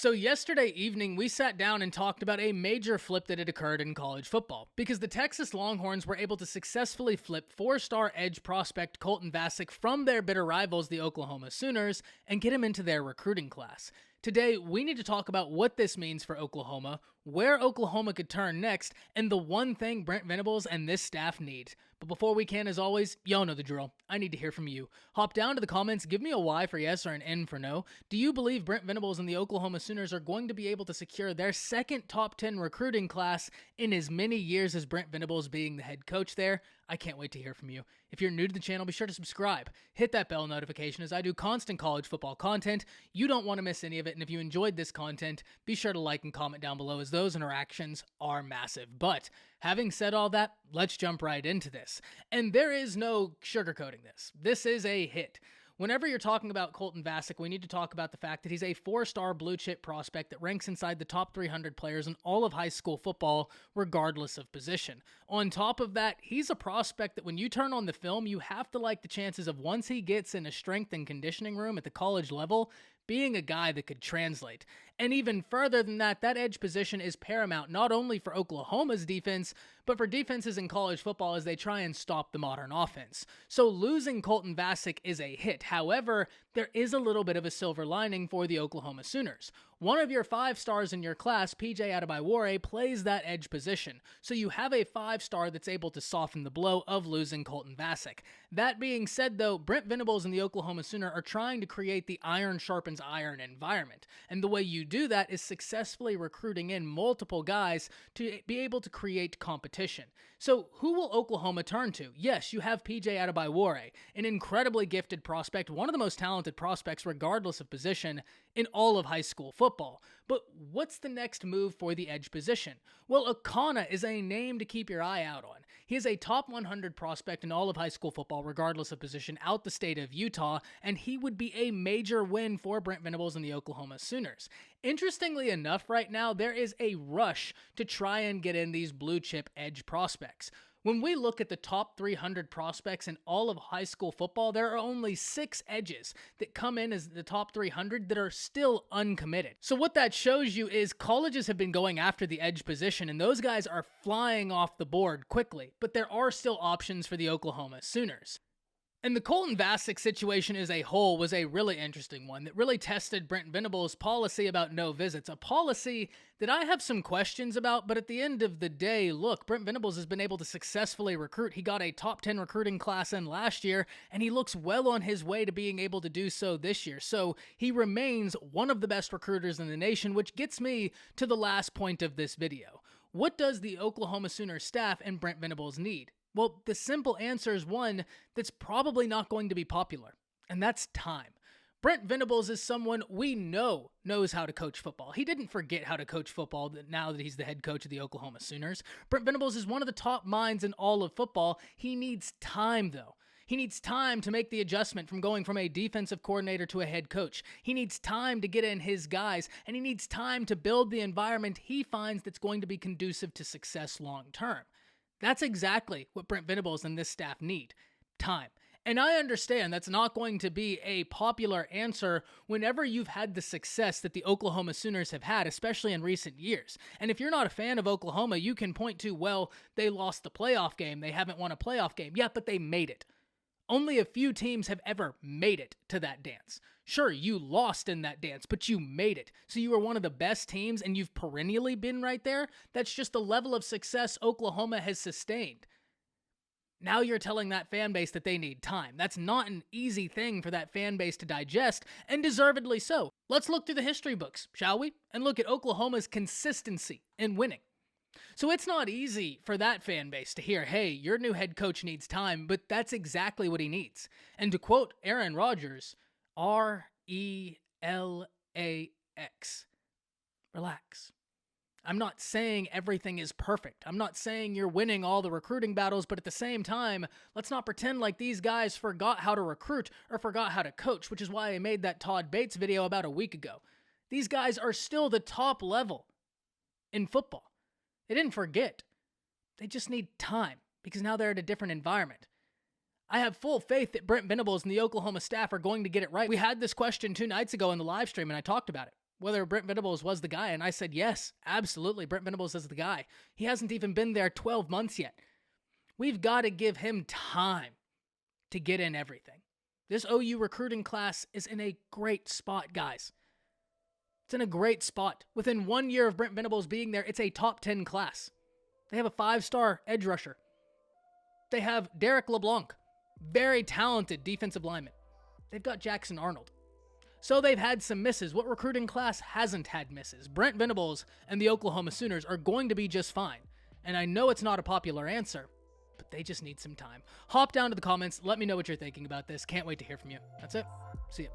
So, yesterday evening, we sat down and talked about a major flip that had occurred in college football because the Texas Longhorns were able to successfully flip four-star edge prospect Colton Vasek from their bitter rivals, the Oklahoma Sooners, and get him into their recruiting class. Today, we need to talk about what this means for Oklahoma, where Oklahoma could turn next, and the one thing Brent Venables and this staff need. But before we can, as always, y'all know the drill. I need to hear from you. Hop down to the comments, give me a Y for yes or an N for no. Do you believe Brent Venables and the Oklahoma Sooners are going to be able to secure their second top 10 recruiting class in as many years as Brent Venables being the head coach there? I can't wait to hear from you. If you're new to the channel, be sure to subscribe. Hit that bell notification as I do constant college football content. You don't want to miss any of it, and if you enjoyed this content, be sure to like and comment down below as those interactions are massive. But having said all that, let's jump right into this. And there is no sugarcoating this. This is a hit. Whenever you're talking about Colton Vasek, we need to talk about the fact that he's a four-star blue-chip prospect that ranks inside the top 300 players in all of high school football, regardless of position. On top of that, he's a prospect that when you turn on the film, you have to like the chances of once he gets in a strength and conditioning room at the college level, being a guy that could translate. And even further than that, that edge position is paramount not only for Oklahoma's defense, but for defenses in college football as they try and stop the modern offense. So losing Colton Vasek is a hit. However, there is a little bit of a silver lining for the Oklahoma Sooners. One of your 5 stars in your class, PJ Adebayor, plays that edge position. So you have a 5-star that's able to soften the blow of losing Colton Vasek. That being said, though, Brent Venables and the Oklahoma Sooner are trying to create the iron sharpens iron environment. And the way you do that is successfully recruiting in multiple guys to be able to create competition. So who will Oklahoma turn to? Yes, you have PJ Adebayor, an incredibly gifted prospect, one of the most talented prospects regardless of position in all of high school football. But what's the next move for the edge position? Well, Akana is a name to keep your eye out on. He is a top 100 prospect in all of high school football, regardless of position, out the state of Utah, and he would be a major win for Brent Venables and the Oklahoma Sooners. Interestingly enough, right now, there is a rush to try and get in these blue chip edge prospects. When we look at the top 300 prospects in all of high school football, there are only 6 edges that come in as the top 300 that are still uncommitted. So what that shows you is colleges have been going after the edge position, and those guys are flying off the board quickly, but there are still options for the Oklahoma Sooners. And the Colton Vasek situation as a whole was a really interesting one that really tested Brent Venables' policy about no visits, a policy that I have some questions about, but at the end of the day, look, Brent Venables has been able to successfully recruit. He got a top 10 recruiting class in last year, and he looks well on his way to being able to do so this year. So he remains one of the best recruiters in the nation, which gets me to the last point of this video. What does the Oklahoma Sooners staff and Brent Venables need? Well, the simple answer is one that's probably not going to be popular, and that's time. Brent Venables is someone we know knows how to coach football. He didn't forget how to coach football now that he's the head coach of the Oklahoma Sooners. Brent Venables is one of the top minds in all of football. He needs time, though. He needs time to make the adjustment from going from a defensive coordinator to a head coach. He needs time to get in his guys, and he needs time to build the environment he finds that's going to be conducive to success long term. That's exactly what Brent Venables and this staff need. Time. And I understand that's not going to be a popular answer whenever you've had the success that the Oklahoma Sooners have had, especially in recent years. And if you're not a fan of Oklahoma, you can point to, well, they lost the playoff game. They haven't won a playoff game. Yeah, but they made it. Only a few teams have ever made it to that dance. Sure, you lost in that dance, but you made it. So you were one of the best teams, and you've perennially been right there. That's just the level of success Oklahoma has sustained. Now you're telling that fan base that they need time. That's not an easy thing for that fan base to digest, and deservedly so. Let's look through the history books, shall we? And look at Oklahoma's consistency in winning. So it's not easy for that fan base to hear, hey, your new head coach needs time, but that's exactly what he needs. And to quote Aaron Rodgers, RELAX. Relax. I'm not saying everything is perfect. I'm not saying you're winning all the recruiting battles, but at the same time, let's not pretend like these guys forgot how to recruit or forgot how to coach, which is why I made that Todd Bates video about a week ago. These guys are still the top level in football. They didn't forget. They just need time because now they're at a different environment. I have full faith that Brent Venables and the Oklahoma staff are going to get it right. We had this question 2 nights ago in the live stream, and I talked about it. whether Brent Venables was the guy, and I said, yes, absolutely, Brent Venables is the guy. He hasn't even been there 12 months yet. We've got to give him time to get in everything. This OU recruiting class is in a great spot, guys. It's in a great spot. Within 1 year of Brent Venables being there, it's a top 10 class. They have a 5-star edge rusher. They have Derek LeBlanc, very talented defensive lineman. They've got Jackson Arnold. So they've had some misses. What recruiting class hasn't had misses? Brent Venables and the Oklahoma Sooners are going to be just fine. And I know it's not a popular answer, but they just need some time. Hop down to the comments. Let me know what you're thinking about this. Can't wait to hear from you. That's it. See ya.